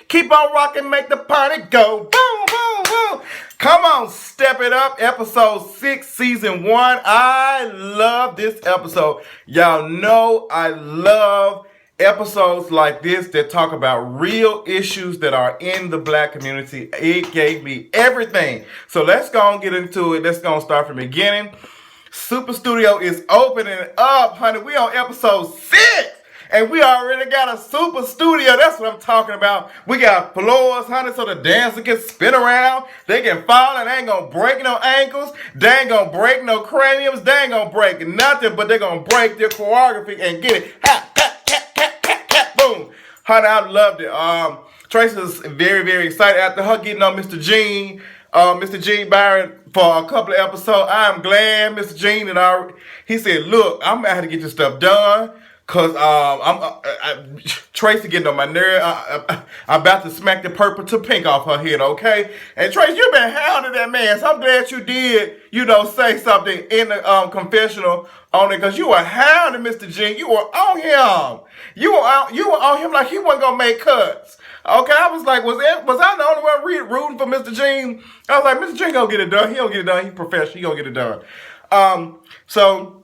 Keep on rocking, make the party go. Boom, boom, boom. Come on, step it up. Episode 6, season 1. I love this episode. Y'all know I love episodes like this that talk about real issues that are in the black community. It gave me everything. So let's go and get into it. Let's go and start from the beginning. Super Studio is opening up, honey. We on episode 6. And we already got a super studio. That's what I'm talking about. We got floors, honey, so the dancer can spin around. They can fall and they ain't gonna break no ankles. They ain't gonna break no craniums. They ain't gonna break nothing, but they're gonna break their choreography and get it. Ha, ha, ha, ha, ha, ha, boom. Honey, I loved it. Tracy's very, very excited after her getting on Mr. Gene Byron for a couple of episodes. I'm glad Mr. Gene and he said, look, I'm gonna have to get this stuff done. Cause Tracy getting on my nerve. I'm about to smack the purple to pink off her head, okay? And Tracy, you been hounding that man, so I'm glad you did, say something in the confessional on it, cause you were hounding Mr. Gene. You were on him. You were on him like he wasn't gonna make cuts. Okay, I was like, was I the only one rooting for Mr. Gene? I was like, Mr. Gene gonna get it done. He gonna get it done. He's professional. He gonna get it done. So.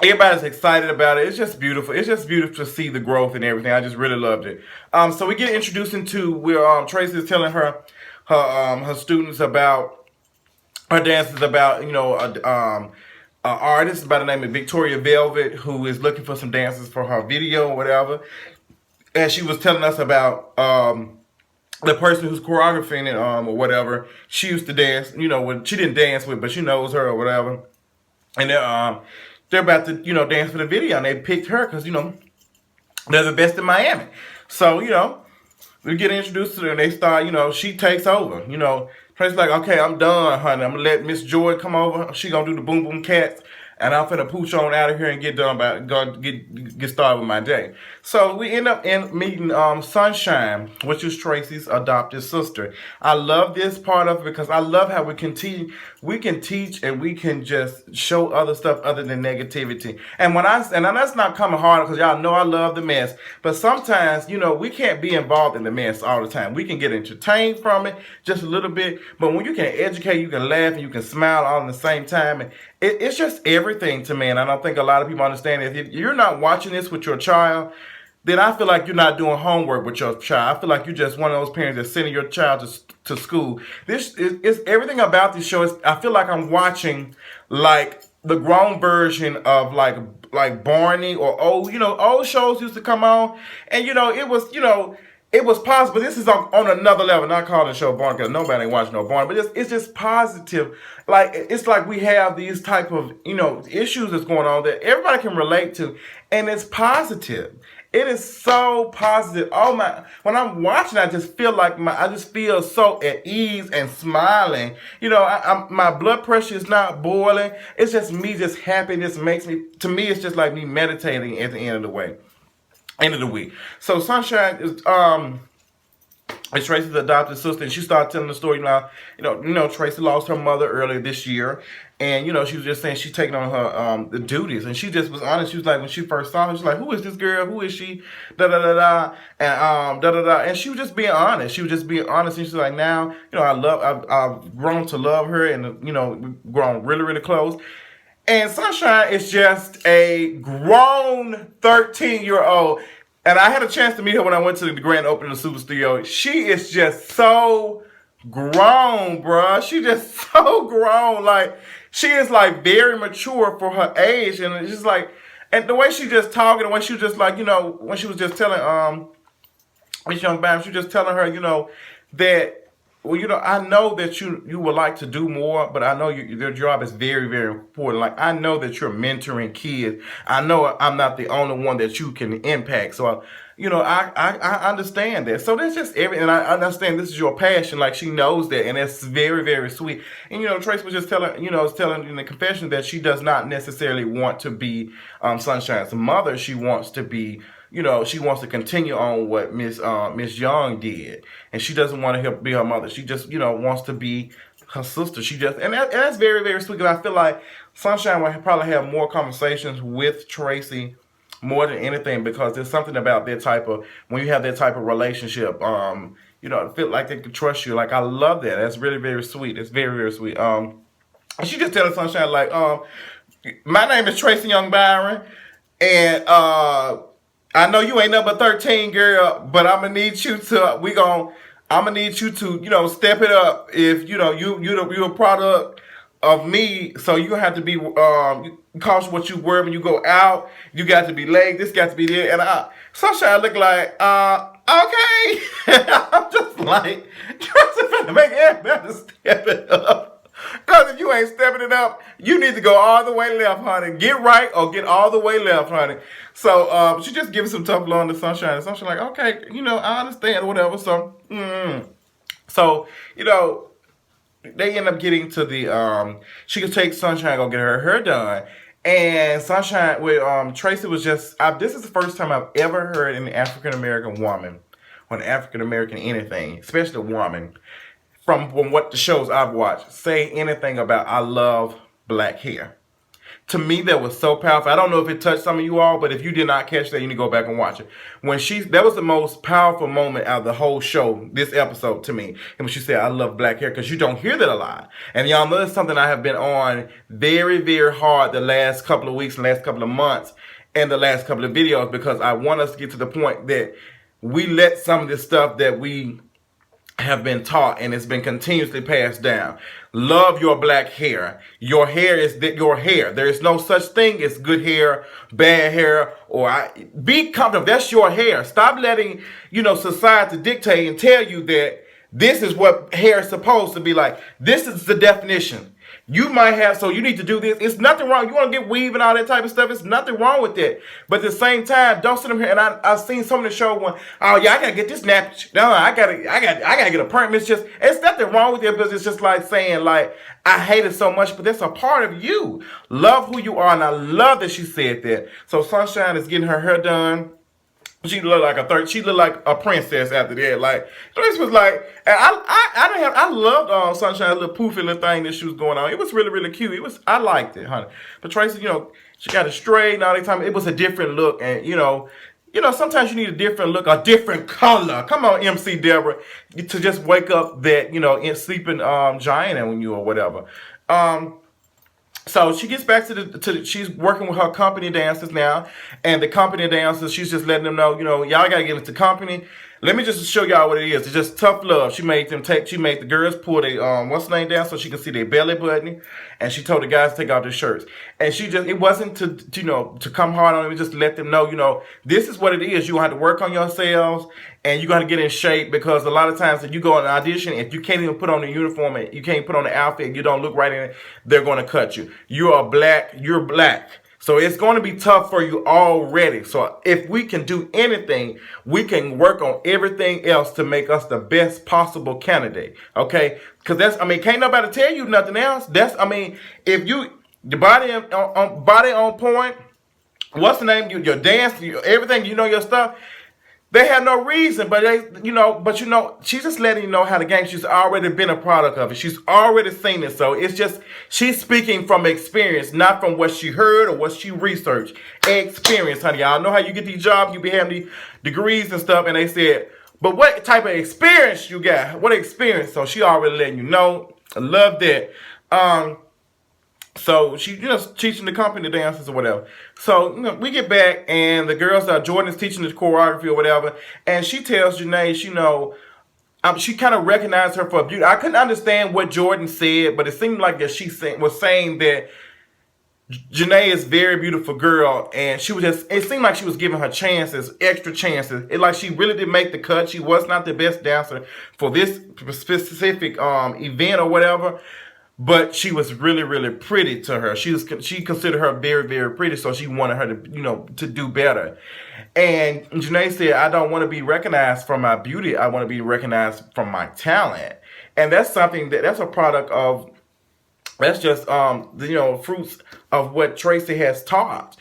Everybody's excited about it. It's just beautiful. It's just beautiful to see the growth and everything. I just really loved it. So we get introduced into where Tracy is telling her students about her dancers about an artist by the name of Victoria Velvet who is looking for some dancers for her video or whatever. And she was telling us about the person who's choreographing it or whatever. She used to dance. When she didn't dance with, but she knows her or whatever. And they're about to, dance for the video, and they picked her because, they're the best in Miami. So, we get introduced to her, and they start, she takes over. Tracy's like, okay, I'm done, honey. I'm going to let Miss Joy come over. She going to do the Boom Boom Cats, and I'm finna pooch on out of here and get started with my day. So we end up meeting Sunshine, which is Tracy's adopted sister. I love this part of it because I love how we can teach and we can just show other stuff other than negativity. And that's not coming hard because y'all know I love the mess. But sometimes, we can't be involved in the mess all the time. We can get entertained from it just a little bit. But when you can educate, you can laugh, and you can smile all at the same time. And it's just everything to me. And I don't think a lot of people understand it. If you're not watching this with your child, then I feel like you're not doing homework with your child. I feel like you're just one of those parents that's sending your child to school. This is everything about this show. I feel like I'm watching like the grown version of like Barney or old shows used to come on, and it was positive. But this is on another level. Not calling the show Barney because nobody ain't watching no Barney, but it's just positive. Like it's like we have these type of issues that's going on that everybody can relate to, and it's positive. It is so positive. Oh my! When I'm watching, I just feel I just feel so at ease and smiling. My blood pressure is not boiling. It's just me, just happy. This makes me. To me, it's just like me meditating at the end of the week. So Sunshine is it's Tracy's adopted sister, and she started telling the story now. Tracy lost her mother earlier this year, and she was just saying she's taking on her the duties, and she just was honest. She was like, when she first saw her, she was like, "Who is this girl? Who is she?" Da da da da, and da da da, and she was just being honest. She was just being honest, and she's like, "Now, I've grown to love her, and we've grown really, really close." And Sunshine is just a grown 13-year-old. And I had a chance to meet her when I went to the grand opening of Super Studio. She is just so grown, bruh. She just so grown. Like, she is like very mature for her age. And it's just like, and the way she just talking, the way she was just like, when she was just telling this young man, she was just telling her, that, well, I know that you would like to do more, but I know your job is very, very important. Like, I know that you're mentoring kids. I know I'm not the only one that you can impact. So, I understand that. So that's just everything. And I understand this is your passion. Like, she knows that. And it's very, very sweet. And, Trace was just telling in the confession that she does not necessarily want to be Sunshine's mother. She wants to be she wants to continue on what Miss Young did, and she doesn't want to be her mother. She just, wants to be her sister. And that's very, very sweet. Because I feel like Sunshine will probably have more conversations with Tracy more than anything, because there's something about when you have that type of relationship, feel like they can trust you. Like I love that. That's really very sweet. It's very very sweet. And she just telling Sunshine like, my name is Tracy Young Byron, and I know you ain't number 13, girl, but I'm gonna need you to, step it up. If you're a product of me, so you have to be cautious what you wear when you go out. You got to be laid. This got to be there. And Sunshine look like, okay. I'm just like, trying to make everybody step it up. Because if you ain't stepping it up, you need to go all the way left, honey. Get right or get all the way left, honey. So she just gives some tough love to Sunshine. And Sunshine like, okay, I understand, whatever. So, so they end up getting to the she could take Sunshine go get her hair done. And Sunshine with Tracy was just this is the first time I've ever heard an African American woman or an African American anything, especially a woman, from what the shows I've watched, say anything about I love black hair. To me, that was so powerful. I don't know if it touched some of you all, but if you did not catch that, you need to go back and watch it. That was the most powerful moment out of the whole show, this episode to me. And when she said, I love black hair, because you don't hear that a lot. And y'all know that's something I have been on very, very hard the last couple of weeks, the last couple of months, and the last couple of videos, because I want us to get to the point that we let some of this stuff that we have been taught and it's been continuously passed down. Love your black hair. Your hair is your hair. There is no such thing as good hair, bad hair, be comfortable. That's your hair. Stop letting, society dictate and tell you that this is what hair is supposed to be like. This is the definition. You might have, so you need to do this. It's nothing wrong. You want to get weave and all that type of stuff. It's nothing wrong with that. But at the same time, don't sit up here. And I've seen some of the show when, oh yeah, I gotta get this nappy. No, I gotta get a perm. It's nothing wrong with it, because it's just like saying like, I hate it so much, but that's a part of you. Love who you are, and I love that she said that. So Sunshine is getting her hair done. She looked like she looked like a princess after that. Like Tracy was like, and I loved Sunshine's little poofy little thing that she was going on. It was really, really cute. I liked it, honey. But Tracy, she got it straight and all the time. It was a different look, and sometimes you need a different look, a different color. Come on, MC Deborah, to just wake up that in sleeping giant in you or whatever. So she gets back to she's working with her company dancers now, and the company dancers, she's just letting them know, y'all gotta get into company. Let me just show y'all what it is. It's just tough love. She made the girls pull their what's the name down so she can see their belly button, and she told the guys to take off their shirts. And it wasn't to come hard on them, just let them know, this is what it is. You have to work on yourselves, and you got to get in shape, because a lot of times if you go on an audition, if you can't even put on the uniform, and you can't put on the outfit, you don't look right in it, they're going to cut you. You're black. So it's going to be tough for you already. So if we can do anything, we can work on everything else to make us the best possible candidate. Okay? Because can't nobody tell you nothing else. If the body on point, what's the name? Your dance, everything, your stuff. They have no reason, but she's just letting you know how the game. She's already been a product of it. She's already seen it. So it's just, she's speaking from experience, not from what she heard or what she researched. Experience, honey. Y'all know how you get these jobs, you be having these degrees and stuff, and they said, but what type of experience you got? What experience? So she already letting you know. I love that. So she just teaching the company dances or whatever. So we get back, and the girls Jordan's teaching the choreography or whatever, and she tells Janae, she kind of recognized her for beauty. I couldn't understand what Jordan said, but it seemed like that she was saying that Janae is a very beautiful girl, and it seemed like she was giving her chances, extra chances. It like she really did make the cut. She was not the best dancer for this specific event or whatever. But she was really, really pretty to her. She considered her very, very pretty, so she wanted her to, to do better. And Janae said, I don't want to be recognized for my beauty. I want to be recognized from my talent. And that's something that's a product of, that's just, fruits of what Tracy has taught.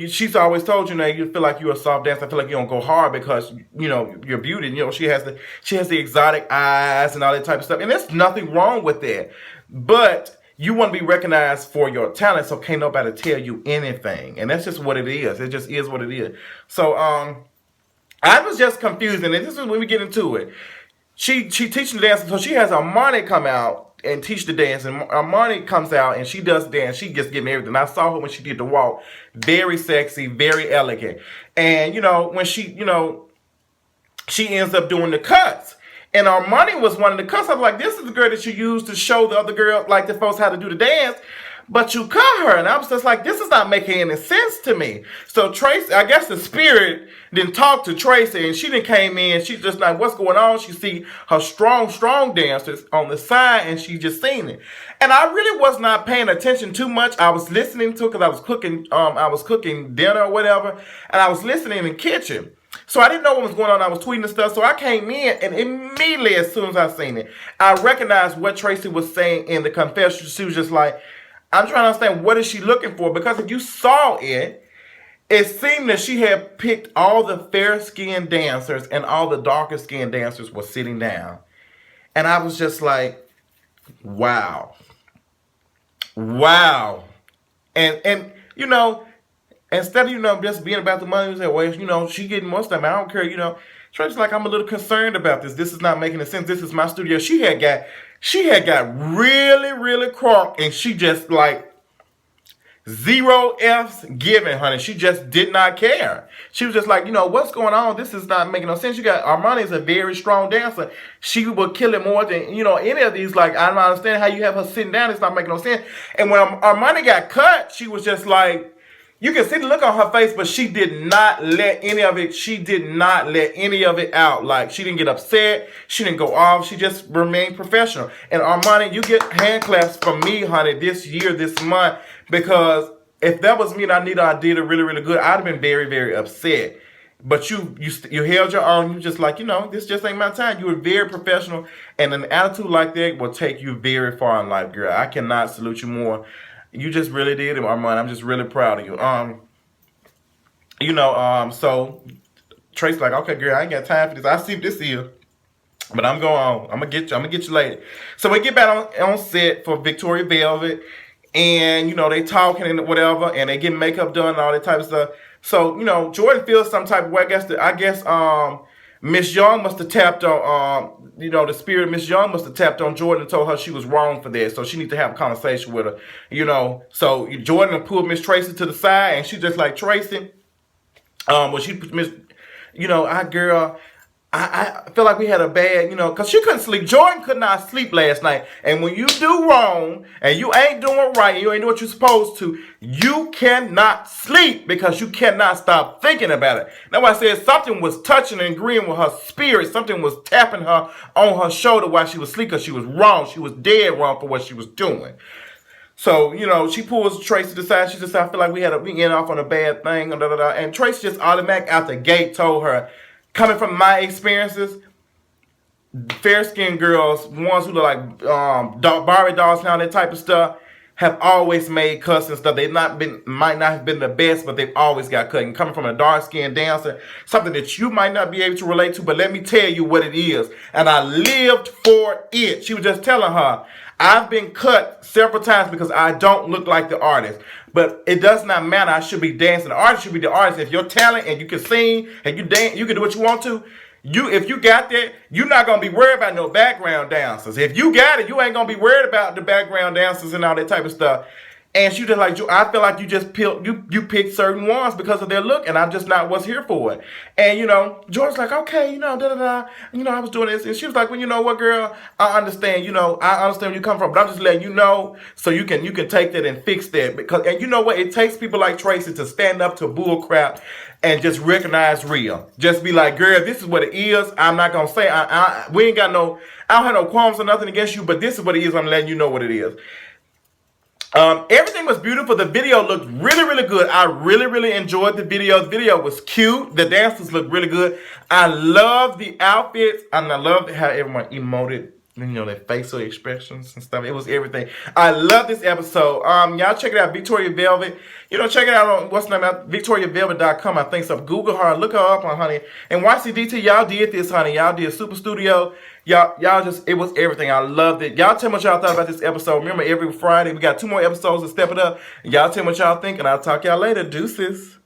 She's always told you feel like you're a soft dancer. I feel like you don't go hard because your beauty. She has the exotic eyes and all that type of stuff, and there's nothing wrong with that. But you want to be recognized for your talent, so can't nobody tell you anything, and that's just what it is. It just is what it is. So I I was just confused, and this is when we get into it. She teaching the dance, so she has Armani come out and teach the dance, and Armani comes out and she does dance. She just giving everything. I saw her when she did the walk, very sexy, very elegant, and when she ends up doing the cuts. And Armani was one of the cuts. I was like, this is the girl that you use to show the other girl, like the folks, how to do the dance. But you cut her. And I was just like, this is not making any sense to me. So Tracy, I guess the spirit didn't talk to Tracy. And she didn't came in. She's just like, what's going on? She see her strong dancers on the side. And she just seen it. And I really was not paying attention too much. I was listening to it because I was cooking dinner or whatever. And I was listening in the kitchen. So I didn't know what was going on. I was tweeting and stuff. So I came in, and immediately as soon as I seen it, I recognized what Tracy was saying in the confession. She was just like, I'm trying to understand, what is she looking for? Because if you saw it, it seemed that she had picked all the fair-skinned dancers and all the darker-skinned dancers were sitting down. And I was just like, wow. Wow. And instead of, just being about the money, you say, well, she getting most of them. I don't care, Tracy's like, I'm a little concerned about this. This is not making sense. This is my studio. She had got really, really crunk, and she just like 0 F's given, honey. She just did not care. She was just like, what's going on? This is not making no sense. You got Armani is a very strong dancer. She will kill it more than, any of these. Like, I don't understand how you have her sitting down. It's not making no sense. And when Armani got cut, she was just like, you can see the look on her face, but she did not let any of it, out. Like, she didn't get upset. She didn't go off. She just remained professional. And Armani, you get hand claps from me, honey, this year, this month, because if that was me and I did it really, really good, I'd have been very, very upset. But you held your own. You just like, this just ain't my time. You were very professional, and an attitude like that will take you very far in life, girl. I cannot salute you more. You just really did it, Armani. I'm just really proud of you. So Tracy's like, okay, girl, I ain't got time for this. I see this here, but I'm going on. I'm gonna get you later. So we get back on set for Victoria Velvet, and they talking and whatever, and they get makeup done and all that type of stuff. So Jordan feels some type of way. I guess Miss Young must have tapped on the spirit of Miss Young must have tapped on Jordan and told her she was wrong for that. So she needs to have a conversation with her, So Jordan pulled Miss Tracy to the side, and she just like, Tracy, I feel like we had a bad, because she couldn't sleep. Jordan could not sleep last night. And when you do wrong and you ain't doing right and you ain't doing what you're supposed to, you cannot sleep because you cannot stop thinking about it. That's why I said something was touching and agreeing with her spirit. Something was tapping her on her shoulder while she was asleep because she was wrong. She was dead wrong for what she was doing. So, she pulls Tracy to the side. She just said, I feel like we end off on a bad thing. And Tracy just automatic out the gate told her, coming from my experiences, fair-skinned girls, ones who look like Barbie dolls and all that type of stuff, have always made cuts and stuff. They've might not have been the best, but they've always got cut. And coming from a dark-skinned dancer, something that you might not be able to relate to, but let me tell you what it is. And I lived for it. She was just telling her, I've been cut several times because I don't look like the artist. But it does not matter. I should be dancing. The artist should be the artist. If you're talent and you can sing and you dance, you can do what you want to. If you got that, you're not going to be worried about no background dancers. If you got it, you ain't going to be worried about the background dancers and all that type of stuff. And she just like, I feel like you just picked certain ones because of their look, and I'm just not what's here for it. And George's like, okay, I was doing this, and she was like, well, you know what, girl, I understand, I understand where you come from, but I'm just letting you know so you can take that and fix that and you know what, it takes people like Tracy to stand up to bull crap and just recognize real. Just be like, girl, this is what it is. I'm not gonna say we ain't got no, I don't have no qualms or nothing against you, but this is what it is. I'm letting you know what it is. Everything was beautiful. The video looked really, really good. I really, really enjoyed the video. The video was cute. The dancers looked really good. I love the outfits, and I love how everyone emoted, their facial expressions and stuff. It was everything. I love this episode. Y'all check it out, Victoria Velvet. Check it out on VictoriaVelvet.com. I think so. Google her, look her up on, honey. And YCDT, y'all did this, honey. Y'all did Super Studio. Y'all just, it was everything. I loved it. Y'all tell me what y'all thought about this episode. Remember, every Friday we got 2 more episodes to step it up. Y'all tell me what y'all think, and I'll talk y'all later. Deuces.